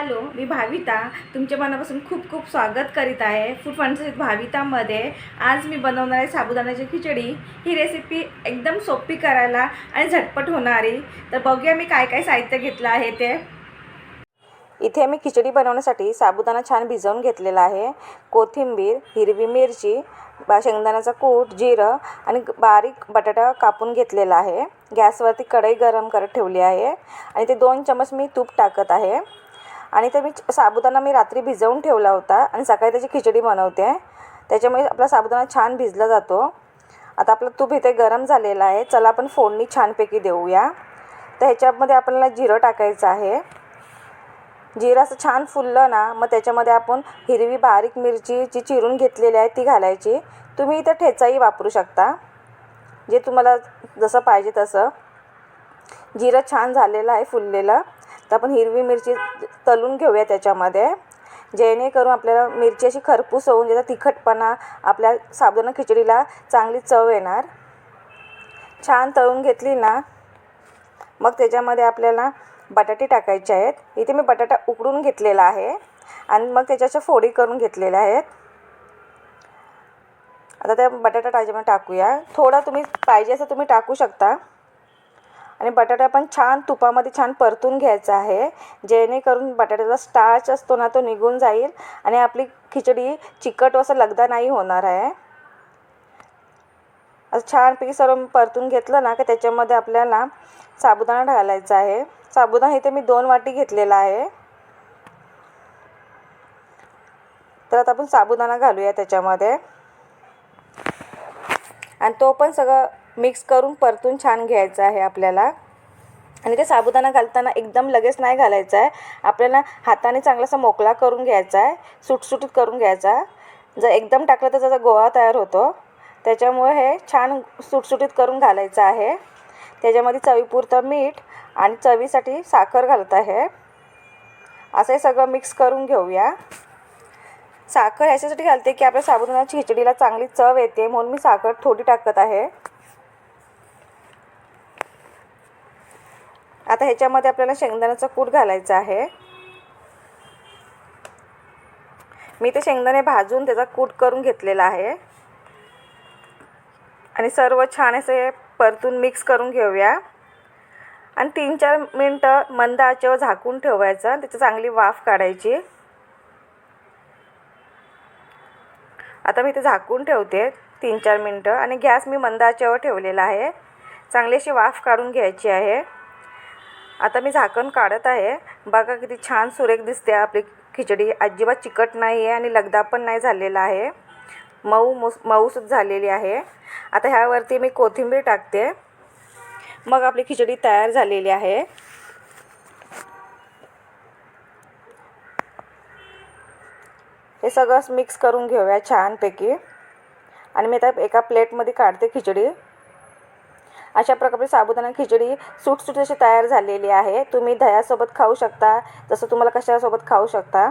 Hello, मी भाविता तुमच्या मनापासून खूप खूप स्वागत करीत आहे फूड फंड्स भावितामध्ये। आज मी बनवणार आहे साबुदाण्याची खिचडी। ही रेसिपी एकदम सोपी करायला आणि झटपट होणारी। तर बघूया मी काय काय साहित्य घेतलं आहे ते। इथे मी खिचडी बनवण्यासाठी साबुदाणा छान भिजवून घेतलेला आहे। कोथिंबीर, हिरवी मिरची, शेंगदाण्याचा कूट, जिरं आणि बारीक बटाटा कापून घेतलेला आहे। गॅसवरती कढई गरम करत ठेवली आहे आणि ते 2 चमच मी तूप टाकत आहे। आणि ते साबुदाणा मी रात्री भिजवून ठेवला होता आणि सकाळी त्याची खिचडी बनवते, त्याच्यामुळे आपला साबुदाणा छान भिजला जातो। आता आपलं तूप इथे गरम झालेलं आहे। चला आपण फोडणी छानपैकी देऊया। तर ह्याच्यामध्ये आपल्याला जिरं टाकायचं आहे। जिरं असं छान फुललं ना, मग त्याच्यामध्ये आपण हिरवी बारीक मिरची जी चिरून घेतलेली आहे ती घालायची। तुम्ही इथं ठेचाही वापरू शकता, जे तुम्हाला जसं पाहिजे तसं। जिरं छान झालेलं आहे फुललेलं, तर आपण हिरवी मिरची तळून घेऊया त्याच्यामध्ये, जेणेकरून आपल्याला मिरची अशी खरपूस होऊन त्याचा तिखटपणा आपल्या साबुदाणा खिचडीला चांगली चव येणार। छान तळून घेतली ना, मग त्याच्यामध्ये आपल्याला बटाटे टाकायचे आहेत। इथे मी बटाटा उकडून घेतलेला आहे आणि मग त्याच्या फोडी करून घेतलेल्या आहेत। आता त्या बटाटा त्याच्यामध्ये टाकूया। थोडा तुम्ही पाहिजे असं तुम्ही टाकू शकता। आणि बटाटा पण छान तुपामध्ये छान परतून घ्यायचा आहे, जेणेकरून बटाट्याचा स्टार्च असतो ना तो निघून जाईल आणि आपली खिचडी चिकट असं लगदा नाही होणार आहे। असं छानपैकी सर्व परतून घेतलं ना की त्याच्यामध्ये आपल्याला साबुदाणा घालायचा आहे। साबुदाणा इथे मी 2 वाटी घेतलेला आहे। तर आता आपण साबुदाणा घालूया त्याच्यामध्ये आणि तो पण सगळं मिक्स करून परतून छान घ्यायचं आहे आपल्याला। आणि ते साबुदाणा घालताना एकदम लगेच नाही घालायचा आहे, आपल्याला हाताने चांगलासा मोकळा करून घ्यायचा आहे, सुटसुटीत करून घ्यायचा। जर एकदम टाकलं तर त्याचा गोळा तयार होतो, त्याच्यामुळे हे छान सुटसुटीत करून घालायचं आहे। त्याच्यामध्ये चवीपुरतं मीठ आणि चवीसाठी साखर घालत आहे। असं हे सगळं मिक्स करून घेऊया। साखर ह्याच्यासाठी घालते की आपल्या साबुदाण्याची खिचडीला चांगली चव येते, म्हणून मी साखर थोडी टाकत आहे। आता ह्याच्यामध्ये आपल्याला शेंगदाण्याचा कूट घालायचा आहे। मी ते शेंगदाणे भाजून त्याचा कूट करून घेतलेला आहे आणि सर्व छान असे परतून मिक्स करून घेऊया आणि 3-4 मिनिटं मंद आचेवर झाकून ठेवायचं, त्याची चांगली वाफ काढायची। आता मी ते झाकून ठेवते 3-4 मिनिटं आणि गॅस मी मंद आचेवर ठेवलेला आहे। चांगली अशी वाफ काढून घ्यायची आहे। आता मी झाकण काढत आहे, बघा किती छान सुरेख दिसते आपली खिचडी। अजिबात चिकट नाही आहे आणि लगदा पण नाही झालेला आहे, मऊसूत झालेली आहे। आता ह्यावरती मी कोथिंबीर टाकते, मग आपली खिचडी तयार झालेली आहे। हे सगळं मिक्स करून घेऊया छानपैकी आणि मी आता एका प्लेटमध्ये काढते खिचडी। अशा प्रकारे साबुदाणा खिचडी सुटसुटीत अशी तयार झालेली आहे। तुम्ही दह्यासोबत खाऊ शकता, जसं तुम्हाला कशासोबत खाऊ शकता।